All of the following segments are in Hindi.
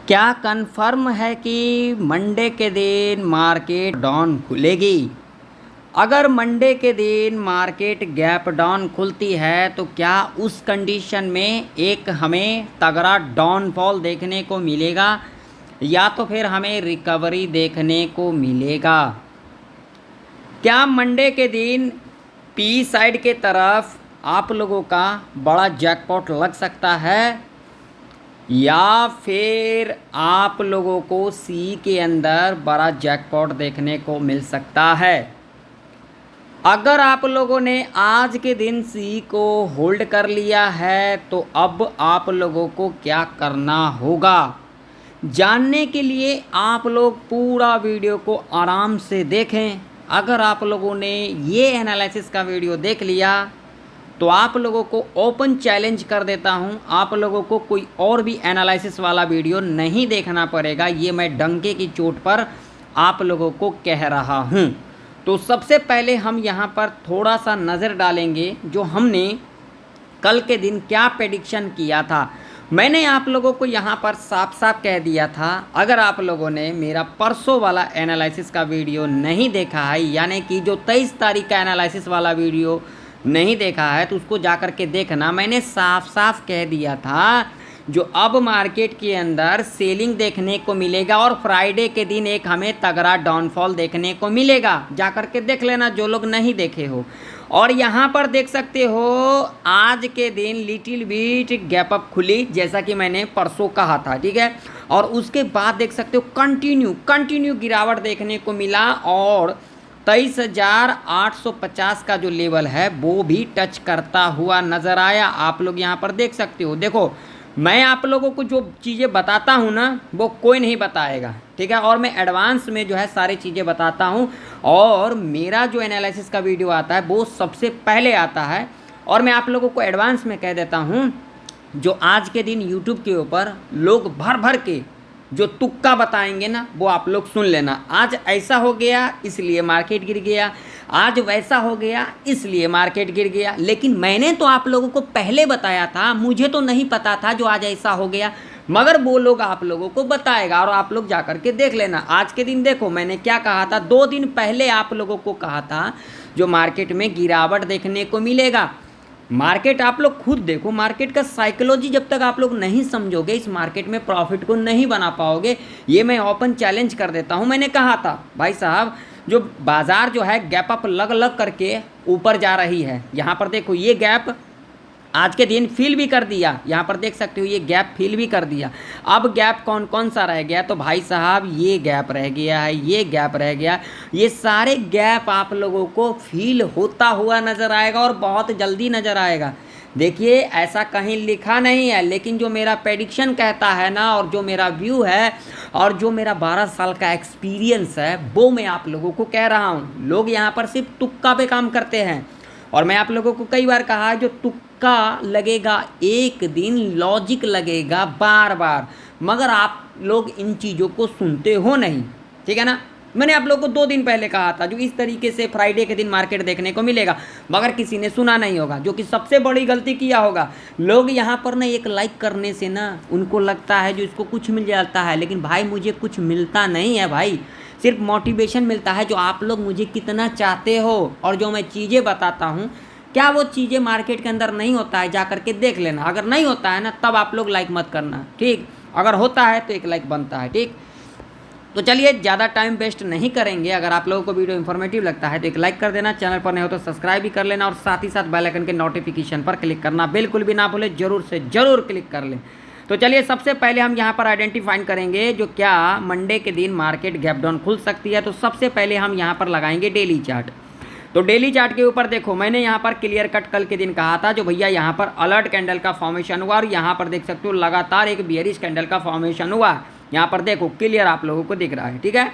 क्या कन्फर्म है कि मंडे के दिन मार्केट डाउन खुलेगी? अगर मंडे के दिन मार्केट गैप डाउन खुलती है तो क्या उस कंडीशन में एक हमें तगड़ा डाउनफॉल देखने को मिलेगा या तो फिर हमें रिकवरी देखने को मिलेगा? क्या मंडे के दिन पी साइड के तरफ आप लोगों का बड़ा जैकपॉट लग सकता है या फिर आप लोगों को सी के अंदर बड़ा जैकपॉट देखने को मिल सकता है? अगर आप लोगों ने आज के दिन सी को होल्ड कर लिया है तो अब आप लोगों को क्या करना होगा, जानने के लिए आप लोग पूरा वीडियो को आराम से देखें। अगर आप लोगों ने ये एनालिसिस का वीडियो देख लिया तो आप लोगों को ओपन चैलेंज कर देता हूँ, आप लोगों को कोई और भी एनालिसिस वाला वीडियो नहीं देखना पड़ेगा। ये मैं डंके की चोट पर आप लोगों को कह रहा हूँ। तो सबसे पहले हम यहाँ पर थोड़ा सा नज़र डालेंगे जो हमने कल के दिन क्या प्रेडिक्शन किया था। मैंने आप लोगों को यहाँ पर साफ साफ कह दिया था, अगर आप लोगों ने मेरा परसों वाला एनालिसिस का वीडियो नहीं देखा है, यानी कि जो 23 तारीख का एनालिसिस वाला वीडियो नहीं देखा है, तो उसको जा कर के देखना। मैंने साफ साफ कह दिया था जो अब मार्केट के अंदर सेलिंग देखने को मिलेगा और फ्राइडे के दिन एक हमें तगड़ा डाउनफॉल देखने को मिलेगा। जा कर के देख लेना जो लोग नहीं देखे हो। और यहाँ पर देख सकते हो आज के दिन लिटिल बिट गैप अप खुली, जैसा कि मैंने परसों कहा था, ठीक है। और उसके बाद देख सकते हो कंटिन्यू गिरावट देखने को मिला और 23,850 का जो लेवल है वो भी टच करता हुआ नज़र आया। आप लोग यहाँ पर देख सकते हो। देखो, मैं आप लोगों को जो चीज़ें बताता हूँ ना वो कोई नहीं बताएगा, ठीक है। और मैं एडवांस में जो है सारी चीज़ें बताता हूँ और मेरा जो एनालिसिस का वीडियो आता है वो सबसे पहले आता है। और मैं आप लोगों को एडवांस में कह देता हूँ, जो आज के दिन यूट्यूब के ऊपर लोग भर भर के जो तुक्का बताएंगे ना वो आप लोग सुन लेना। आज ऐसा हो गया इसलिए मार्केट गिर गया, आज वैसा हो गया इसलिए मार्केट गिर गया। लेकिन मैंने तो आप लोगों को पहले बताया था, मुझे तो नहीं पता था जो आज ऐसा हो गया, मगर वो लोग आप लोगों को बताएगा और आप लोग जा कर के देख लेना। आज के दिन देखो मैंने क्या कहा था, 2 दिन पहले आप लोगों को कहा था जो मार्केट में गिरावट देखने को मिलेगा। मार्केट आप लोग खुद देखो, मार्केट का साइकोलॉजी जब तक आप लोग नहीं समझोगे इस मार्केट में प्रॉफिट को नहीं बना पाओगे। ये मैं ओपन चैलेंज कर देता हूँ। मैंने कहा था भाई साहब जो बाज़ार जो है गैप अप लग करके ऊपर जा रही है। यहाँ पर देखो ये गैप आज के दिन फिल भी कर दिया, यहाँ पर देख सकते हो ये गैप फिल भी कर दिया। अब गैप कौन कौन सा रह गया, तो भाई साहब ये गैप रह गया है, ये गैप रह गया। ये सारे गैप आप लोगों को फील होता हुआ नज़र आएगा और बहुत जल्दी नज़र आएगा। देखिए ऐसा कहीं लिखा नहीं है, लेकिन जो मेरा प्रेडिक्शन कहता है ना और जो मेरा व्यू है और जो मेरा 12 साल का एक्सपीरियंस है वो मैं आप लोगों को कह रहा हूँ। लोग यहाँ पर सिर्फ तुक्का पे काम करते हैं और मैं आप लोगों को कई बार कहा जो तुक्का लगेगा एक दिन लॉजिक लगेगा बार बार, मगर आप लोग इन चीज़ों को सुनते हो नहीं, ठीक है ना। मैंने आप लोगों को 2 दिन पहले कहा था जो इस तरीके से फ्राइडे के दिन मार्केट देखने को मिलेगा, मगर किसी ने सुना नहीं होगा। जो कि सबसे बड़ी गलती किया होगा लोग यहाँ पर ना, एक लाइक करने से ना उनको लगता है जो इसको कुछ मिल जाता है, लेकिन भाई मुझे कुछ मिलता नहीं है भाई, सिर्फ मोटिवेशन मिलता है जो आप लोग मुझे कितना चाहते हो और जो मैं चीज़ें बताता हूँ क्या वो चीज़ें मार्केट के अंदर नहीं होता है, जा करके देख लेना। अगर नहीं होता है ना तब आप लोग लाइक मत करना, ठीक। अगर होता है तो एक लाइक बनता है, ठीक। तो चलिए ज़्यादा टाइम वेस्ट नहीं करेंगे। अगर आप लोगों को वीडियो इन्फॉर्मेटिव लगता है तो एक लाइक कर देना, चैनल पर नहीं हो तो सब्सक्राइब भी कर लेना और साथ ही साथ बेल आइकन के नोटिफिकेशन पर क्लिक करना बिल्कुल भी ना भूलें, ज़रूर से ज़रूर क्लिक कर लें। तो चलिए सबसे पहले हम यहाँ पर आइडेंटिफाइन करेंगे जो क्या मंडे के दिन मार्केट गैप डाउन खुल सकती है। तो सबसे पहले हम यहाँ पर लगाएंगे डेली चार्ट। तो डेली चार्ट के ऊपर देखो मैंने यहाँ पर क्लियर कट कल के दिन कहा था जो भैया यहाँ पर अलर्ट कैंडल का फॉर्मेशन हुआ और यहाँ पर देख सकते हो लगातार एक बियरिश कैंडल का फॉर्मेशन हुआ। यहाँ पर देखो क्लियर आप लोगों को दिख रहा है, ठीक है,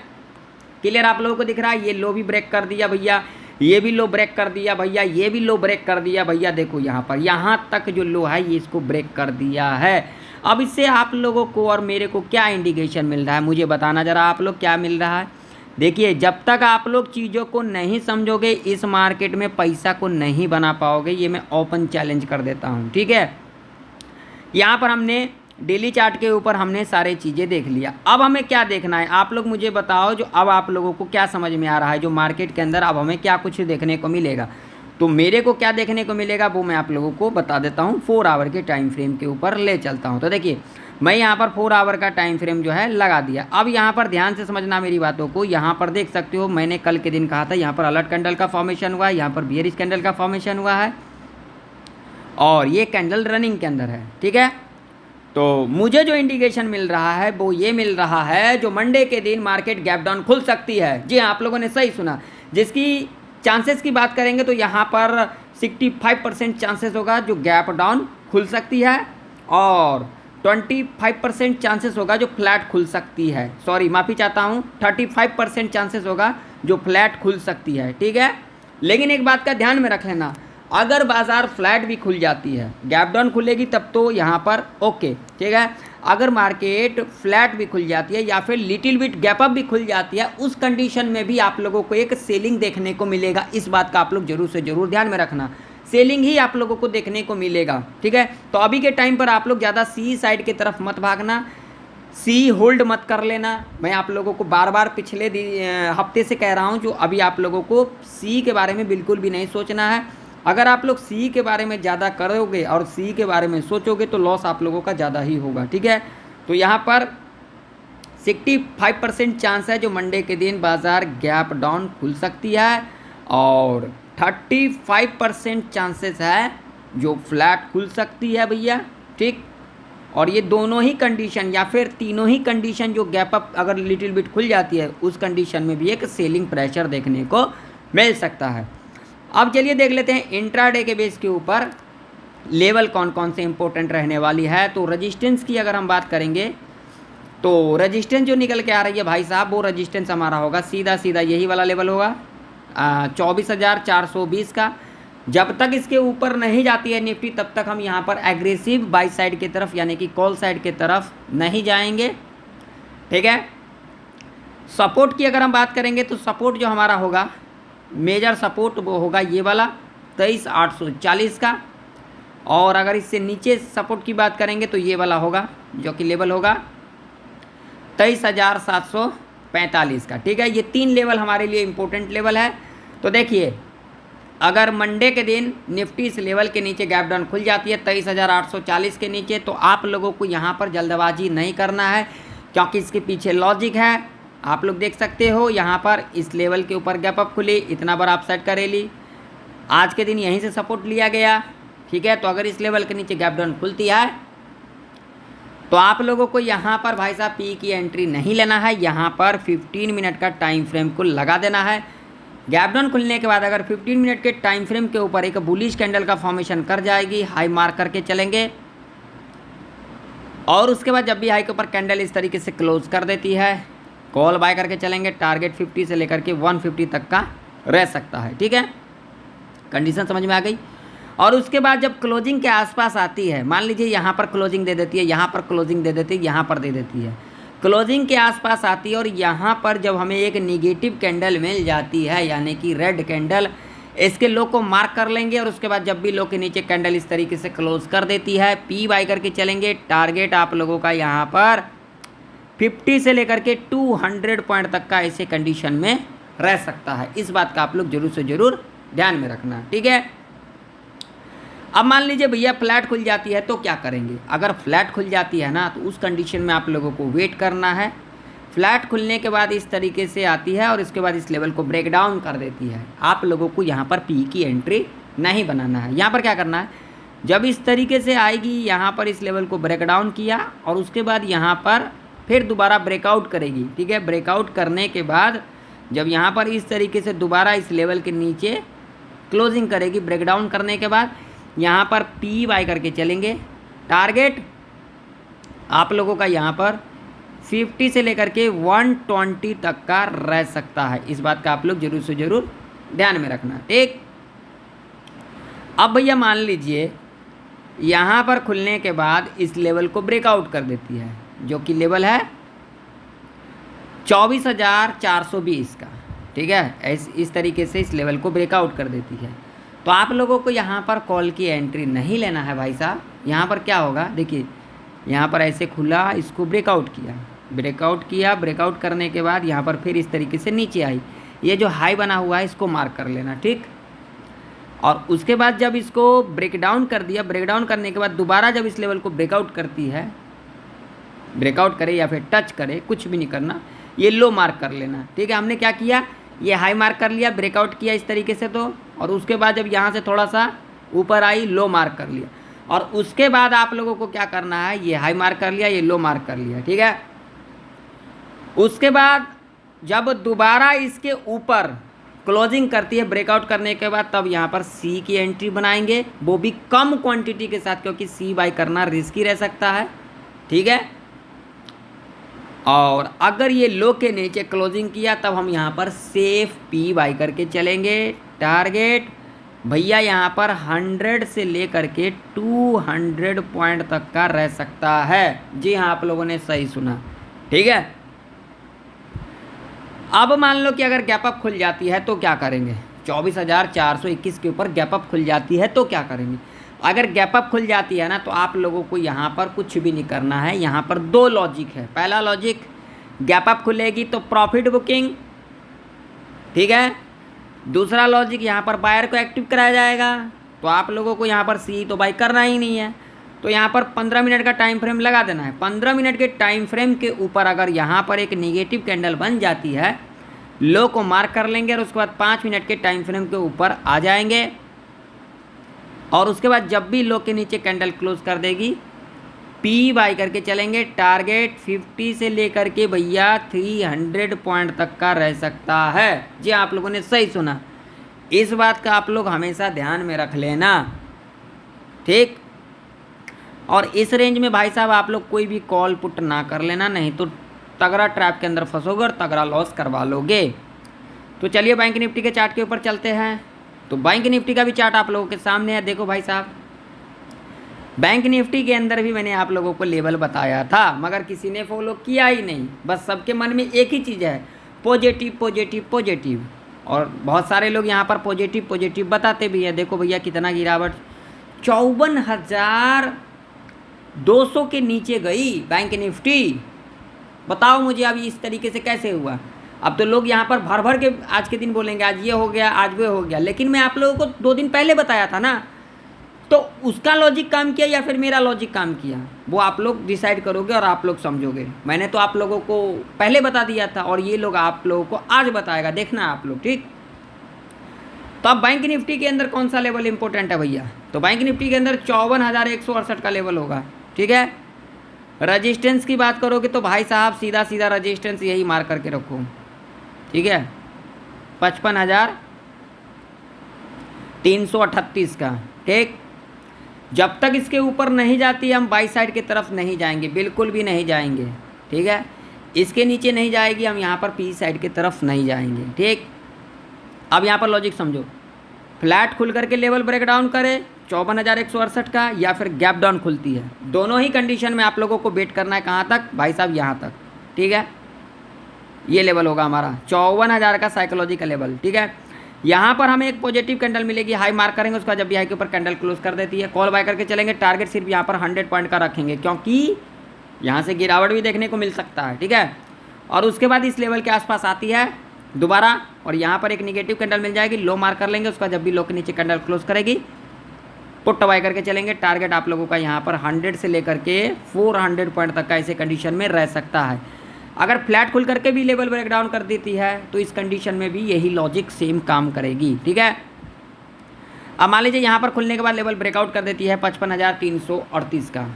क्लियर आप लोगों को दिख रहा है। ये लो भी ब्रेक कर दिया भैया, ये भी लो ब्रेक कर दिया भैया, ये भी लो ब्रेक कर दिया भैया। देखो यहाँ पर यहाँ तक जो लो है ये इसको ब्रेक कर दिया है। अब इससे आप लोगों को और मेरे को क्या इंडिकेशन मिल रहा है मुझे बताना ज़रा, आप लोग क्या मिल रहा है। देखिए जब तक आप लोग चीज़ों को नहीं समझोगे इस मार्केट में पैसा को नहीं बना पाओगे, ये मैं ओपन चैलेंज कर देता हूँ, ठीक है। यहाँ पर हमने डेली चार्ट के ऊपर हमने सारे चीज़ें देख लिया। अब हमें क्या देखना है, आप लोग मुझे बताओ, जो अब आप लोगों को क्या समझ में आ रहा है, जो मार्केट के अंदर अब हमें क्या कुछ देखने को मिलेगा। तो मेरे को क्या देखने को मिलेगा वो मैं आप लोगों को बता देता हूँ। 4 आवर के टाइम फ्रेम के ऊपर ले चलता हूँ। तो देखिए मैं यहाँ पर 4 आवर का टाइम फ्रेम जो है लगा दिया। अब यहाँ पर ध्यान से समझना मेरी बातों को। यहाँ पर देख सकते हो मैंने कल के दिन कहा था यहाँ पर अलर्ट कैंडल का फॉर्मेशन हुआ है, यहाँ पर बियरिश कैंडल का फॉर्मेशन हुआ है और ये कैंडल रनिंग के अंदर है। ठीक है, तो मुझे जो इंडिकेशन मिल रहा है वो ये मिल रहा है जो मंडे के दिन मार्केट गैप डाउन खुल सकती है। जी हाँ, आप लोगों ने सही सुना। जिसकी चांसेस की बात करेंगे तो यहाँ पर 65% चांसेस होगा जो गैप डाउन खुल सकती है और 25% चांसेस होगा जो फ्लैट खुल सकती है। सॉरी माफ़ी चाहता हूँ, 35% चांसेस होगा जो फ्लैट खुल सकती है। ठीक है, लेकिन एक बात का ध्यान में रख लेना, अगर बाज़ार फ्लैट भी खुल जाती है, गैप डाउन खुलेगी तब तो यहाँ पर ओके। ठीक है, अगर मार्केट फ्लैट भी खुल जाती है या फिर लिटिल बिट गैप अप भी खुल जाती है, उस कंडीशन में भी आप लोगों को एक सेलिंग देखने को मिलेगा। इस बात का आप लोग जरूर से ज़रूर ध्यान में रखना, सेलिंग ही आप लोगों को देखने को मिलेगा। ठीक है, तो अभी के टाइम पर आप लोग ज़्यादा सी साइड की तरफ मत भागना, सी होल्ड मत कर लेना। मैं आप लोगों को बार बार पिछले हफ्ते से कह रहा हूँ, जो अभी आप लोगों को सी के बारे में बिल्कुल भी नहीं सोचना है। अगर आप लोग सी के बारे में ज़्यादा करोगे और सी के बारे में सोचोगे तो लॉस आप लोगों का ज़्यादा ही होगा। ठीक है, तो यहाँ पर 65% चांस है जो मंडे के दिन बाज़ार गैप डाउन खुल सकती है और 35% चांसेस है जो फ्लैट खुल सकती है भैया। ठीक, और ये दोनों ही कंडीशन या फिर तीनों ही कंडीशन जो गैप अप अगर लिटिल बिट खुल जाती है उस कंडीशन में भी एक सेलिंग प्रेशर देखने को मिल सकता है। अब चलिए देख लेते हैं इंट्राडे के बेस के ऊपर लेवल कौन कौन से इंपॉर्टेंट रहने वाली है। तो रेजिस्टेंस की अगर हम बात करेंगे तो रेजिस्टेंस जो निकल के आ रही है भाई साहब, वो रेजिस्टेंस हमारा होगा सीधा सीधा यही वाला लेवल होगा 24,420 का। जब तक इसके ऊपर नहीं जाती है निफ्टी तब तक हम यहाँ पर एग्रेसिव बाई साइड की तरफ यानी कि कॉल साइड की तरफ नहीं जाएंगे। ठीक है, सपोर्ट की अगर हम बात करेंगे तो सपोर्ट जो हमारा होगा मेजर सपोर्ट वो होगा ये वाला 23,840 का, और अगर इससे नीचे सपोर्ट की बात करेंगे तो ये वाला होगा जो कि लेवल होगा 23,745 का। ठीक है, ये 3 लेवल हमारे लिए इम्पोर्टेंट लेवल है। तो देखिए अगर मंडे के दिन निफ्टी इस लेवल के नीचे गैप डाउन खुल जाती है 23,840 के नीचे, तो आप लोगों को यहाँ पर जल्दबाजी नहीं करना है क्योंकि इसके पीछे लॉजिक है। आप लोग देख सकते हो यहाँ पर इस लेवल के ऊपर गैप अप खुली, इतना बड़ा अपसाइड का रैली, आज के दिन यहीं से सपोर्ट लिया गया। ठीक है, तो अगर इस लेवल के नीचे गैप डाउन खुलती है तो आप लोगों को यहाँ पर भाई साहब पी की एंट्री नहीं लेना है, यहाँ पर 15 मिनट का टाइम फ्रेम को लगा देना है। गैप डाउन खुलने के बाद अगर 15 मिनट के टाइम फ्रेम के ऊपर एक बुलिश कैंडल का फॉर्मेशन कर जाएगी, हाई मार्क करके चलेंगे और उसके बाद जब भी हाई के ऊपर कैंडल इस तरीके से क्लोज कर देती है, कॉल बाय करके चलेंगे। टारगेट 50 से लेकर के 150 तक का रह सकता है। ठीक है, कंडीशन समझ में आ गई। और उसके बाद जब क्लोजिंग के आसपास आती है, मान लीजिए यहाँ पर क्लोजिंग दे देती है, यहाँ पर क्लोजिंग दे देती है, यहाँ पर दे देती है, क्लोजिंग के आसपास आती है और यहाँ पर जब हमें एक निगेटिव कैंडल मिल जाती है यानी कि रेड कैंडल, इसके लो को मार्क कर लेंगे और उसके बाद जब भी लो के नीचे कैंडल इस तरीके से क्लोज कर देती है, पी बाय करके चलेंगे। टारगेट आप लोगों का यहाँ पर 50 से लेकर के 200 पॉइंट तक का ऐसे कंडीशन में रह सकता है। इस बात का आप लोग जरूर से ज़रूर ध्यान में रखना। ठीक है, अब मान लीजिए भैया फ्लैट खुल जाती है तो क्या करेंगे। अगर फ्लैट खुल जाती है ना तो उस कंडीशन में आप लोगों को वेट करना है। फ्लैट खुलने के बाद इस तरीके से आती है और इसके बाद इस लेवल को ब्रेक डाउन कर देती है। आप लोगों को यहाँ पर पी की एंट्री नहीं बनाना है। यहाँ पर क्या करना है, जब इस तरीके से आएगी यहाँ पर इस लेवल को ब्रेक डाउन किया और उसके बाद यहाँ पर फिर दोबारा ब्रेकआउट करेगी। ठीक है, ब्रेकआउट करने के बाद जब यहाँ पर इस तरीके से दोबारा इस लेवल के नीचे क्लोजिंग करेगी, ब्रेकडाउन करने के बाद यहाँ पर पी बाय करके चलेंगे। टारगेट आप लोगों का यहाँ पर 50 से लेकर के 120 तक का रह सकता है। इस बात का आप लोग जरूर से ज़रूर ध्यान में रखना। ठीक, अब भैया मान लीजिए यहाँ पर खुलने के बाद इस लेवल को ब्रेकआउट कर देती है जो कि लेवल है 24,420 का। ठीक है, इस तरीके से इस लेवल को ब्रेकआउट कर देती है तो आप लोगों को यहाँ पर कॉल की एंट्री नहीं लेना है भाई साहब। यहाँ पर क्या होगा देखिए, यहाँ पर ऐसे खुला, इसको ब्रेकआउट किया, ब्रेकआउट करने के बाद यहाँ पर फिर इस तरीके से नीचे आई। ये जो हाई बना हुआ है इसको मार्क कर लेना, ठीक। और उसके बाद जब इसको ब्रेक डाउन कर दिया, ब्रेक डाउन करने के बाद दोबारा जब इस लेवल को ब्रेकआउट करती है, ब्रेकआउट करे या फिर टच करे, कुछ भी नहीं करना, ये लो मार्क कर लेना, ठीक है। हमने क्या किया, ये हाई मार्क कर लिया, ब्रेकआउट किया इस तरीके से, तो और उसके बाद जब यहाँ से थोड़ा सा ऊपर आई, लो मार्क कर लिया। और उसके बाद आप लोगों को क्या करना है, ये हाई मार्क कर लिया, ये लो मार्क कर लिया, ठीक है। उसके बाद जब दोबारा इसके ऊपर क्लोजिंग करती है ब्रेकआउट करने के बाद, तब यहाँ पर सी की एंट्री बनाएंगे, वो भी कम क्वांटिटी के साथ, क्योंकि सी बाई करना रिस्की रह सकता है, ठीक है। और अगर ये लो के नीचे क्लोजिंग किया तब हम यहाँ पर सेफ पी बाई करके चलेंगे। टारगेट भैया यहाँ पर 100 से लेकर के 200 पॉइंट तक का रह सकता है। जी हाँ, आप लोगों ने सही सुना, ठीक है। अब मान लो कि अगर गैप अप खुल जाती है तो क्या करेंगे, 24,421 के ऊपर गैप अप खुल जाती है तो क्या करेंगे। अगर गैप अप खुल जाती है ना, तो आप लोगों को यहाँ पर कुछ भी नहीं करना है। यहाँ पर दो लॉजिक है। पहला लॉजिक, गैप अप खुलेगी तो प्रॉफिट बुकिंग, ठीक है। दूसरा लॉजिक, यहाँ पर बायर को एक्टिव कराया जाएगा, तो आप लोगों को यहाँ पर सी तो बाई करना ही नहीं है, तो यहाँ पर 15 मिनट का टाइम फ्रेम लगा देना है। 15 मिनट के टाइम फ्रेम के ऊपर अगर यहाँ पर एक नेगेटिव कैंडल बन जाती है, लो को मार्क कर लेंगे और उसके बाद 5 मिनट के टाइम फ्रेम के ऊपर आ जाएंगे। और उसके बाद जब भी लो के नीचे कैंडल क्लोज कर देगी, पी बाई करके चलेंगे। टारगेट 50 से लेकर के भैया 300 पॉइंट तक का रह सकता है। जी आप लोगों ने सही सुना, इस बात का आप लोग हमेशा ध्यान में रख लेना, ठीक। और इस रेंज में भाई साहब आप लोग कोई भी कॉल पुट ना कर लेना, नहीं तो तगड़ा ट्रैप के अंदर फंसोगे और तगड़ा लॉस करवा लोगे। तो चलिए बैंक निफ्टी के चार्ट के ऊपर चलते हैं। तो बैंक निफ्टी का भी चार्ट आप लोगों के सामने है। देखो भाई साहब, बैंक निफ्टी के अंदर भी मैंने आप लोगों को लेवल बताया था, मगर किसी ने फॉलो किया ही नहीं। बस सबके मन में एक ही चीज़ है, पॉजिटिव पॉजिटिव पॉजिटिव। और बहुत सारे लोग यहाँ पर पॉजिटिव पॉजिटिव बताते भी हैं। देखो भैया कितना गिरावट, 54,200 के नीचे गई बैंक निफ्टी। बताओ मुझे अब इस तरीके से कैसे हुआ। अब तो लोग यहाँ पर भर भर के आज के दिन बोलेंगे आज ये हो गया, आज वो हो गया, लेकिन मैं आप लोगों को 2 दिन पहले बताया था ना, तो उसका लॉजिक काम किया या फिर मेरा लॉजिक काम किया, वो आप लोग डिसाइड करोगे और आप लोग समझोगे। मैंने तो आप लोगों को पहले बता दिया था और ये लोग आप लोगों को आज बताएगा, देखना आप लोग, ठीक। तो अब बैंक निफ्टी के अंदर कौन सा लेवल इंपॉर्टेंट है भैया, तो बैंक निफ्टी के अंदर 54,168 का लेवल होगा, ठीक है। रजिस्टेंस की बात करोगे तो भाई साहब सीधा सीधा रजिस्टेंस यही मार करके रखो, ठीक है, 55,338 का, ठीक। जब तक इसके ऊपर नहीं जाती हम बाई साइड की तरफ नहीं जाएंगे, बिल्कुल भी नहीं जाएंगे, ठीक है। इसके नीचे नहीं जाएगी, हम यहाँ पर पी साइड की तरफ नहीं जाएंगे, ठीक। अब यहाँ पर लॉजिक समझो, फ्लैट खुल करके लेवल ब्रेक डाउन करे 54,168 का, या फिर गैप डाउन खुलती है, दोनों ही कंडीशन में आप लोगों को वेट करना है। कहाँ तक भाई साहब, यहाँ तक, ठीक है। ये लेवल होगा हमारा 54,000 का साइकोलॉजी का लेवल, ठीक है। यहाँ पर हमें एक पॉजिटिव कैंडल मिलेगी, हाई मार्क करेंगे, उसका जब भी हाई के ऊपर कैंडल क्लोज कर देती है, कॉल बाय करके चलेंगे। टारगेट सिर्फ यहाँ पर 100 पॉइंट का रखेंगे, क्योंकि यहाँ से गिरावट भी देखने को मिल सकता है, ठीक है। और उसके बाद इस लेवल के आसपास आती है दोबारा, और यहाँ पर एक निगेटिव कैंडल मिल जाएगी, लो मार्क कर लेंगे, उसका जब भी लो के नीचे कैंडल क्लोज करेगी, पुट बाय करके चलेंगे। टारगेट आप लोगों का यहाँ पर 100 से लेकर के 400 पॉइंट तक का ऐसे कंडीशन में रह सकता है। अगर फ्लैट खुल करके भी लेवल ब्रेक डाउन कर देती है तो इस कंडीशन में भी यही लॉजिक सेम काम करेगी, ठीक है। अब मान लीजिए यहाँ पर खुलने के बाद लेवल ब्रेकआउट कर देती है 55,338 का,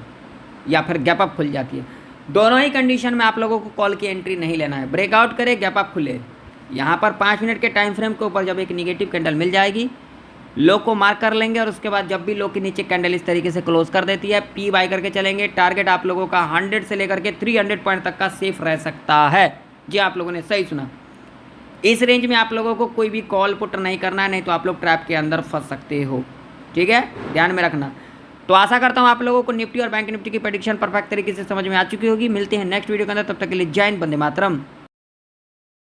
या फिर गैप अप खुल जाती है, दोनों ही कंडीशन में आप लोगों को कॉल की एंट्री नहीं लेना है। ब्रेकआउट करे, गैप अप खुले, यहाँ पर 5 मिनट के टाइम फ्रेम के ऊपर जब एक निगेटिव कैंडल मिल जाएगी, लो को मार्क कर लेंगे, और उसके बाद जब भी लो के नीचे कैंडल इस तरीके से क्लोज कर देती है, पी बाय करके चलेंगे। टारगेट आप लोगों का 100 से लेकर के 300 पॉइंट तक का सेफ रह सकता है। जी आप लोगों ने सही सुना, इस रेंज में आप लोगों को कोई भी कॉल पुट नहीं करना है, नहीं तो आप लोग ट्रैप के अंदर फंस सकते हो, ठीक है, ध्यान में रखना। तो आशा करता हूँ आप लोगों को निफ्टी और बैंक निफ्टी की प्रेडिक्शन परफेक्ट तरीके से समझ में आ चुकी होगी। मिलते हैं नेक्स्ट वीडियो के अंदर, तब तक के लिए जय हिंद, वंदे मातरम।